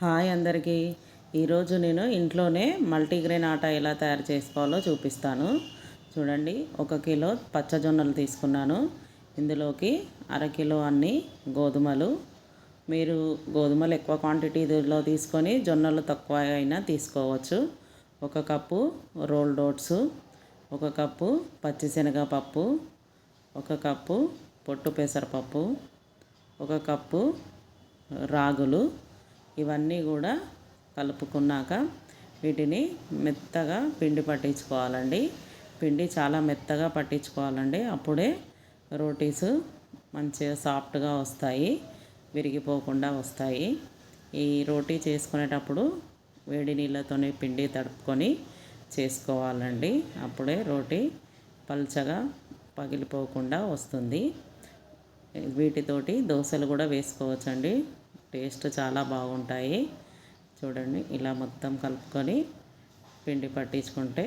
Hi అందరికీ. ఈరోజు నేను ఇంట్లోనే మల్టీగ్రెయిన్ ఆటా ఎలా తయారు చేసుకోవాలో చూపిస్తాను. చూడండి, 1 కిలో పచ్చజొన్నలు తీసుకున్నాను. ఇందులోకి అరకిలో అన్ని గోధుమలు. మీరు గోధుమలు ఎక్కువ క్వాంటిటీలో తీసుకొని జొన్నలు తక్కువ అయినా తీసుకోవచ్చు. 1 కప్పు రోల్డ్ ఓట్స్, 1 కప్పు పచ్చిశనగపప్పు, 1 కప్పు పొట్టు పెసరపప్పు, 1 కప్పు రాగులు. ఇవన్నీ కూడా కలుపుకున్నాక వీటిని మెత్తగా పిండి పట్టించుకోవాలండి. పిండి చాలా మెత్తగా పట్టించుకోవాలండి. అప్పుడే రోటీస్ మంచిగా సాఫ్ట్గా వస్తాయి, విరిగిపోకుండా వస్తాయి. ఈ రోటీ చేసుకునేటప్పుడు వేడి నీళ్ళతోనే పిండి తడుపుకొని చేసుకోవాలండి. అప్పుడే రోటీ పల్చగా పగిలిపోకుండా వస్తుంది. వీటితోటి దోశలు కూడా వేసుకోవచ్చండి. టేస్ట్ చాలా బాగుంటాయి. చూడండి, ఇలా మొత్తం కలుపుకొని పిండి పట్టించుకుంటే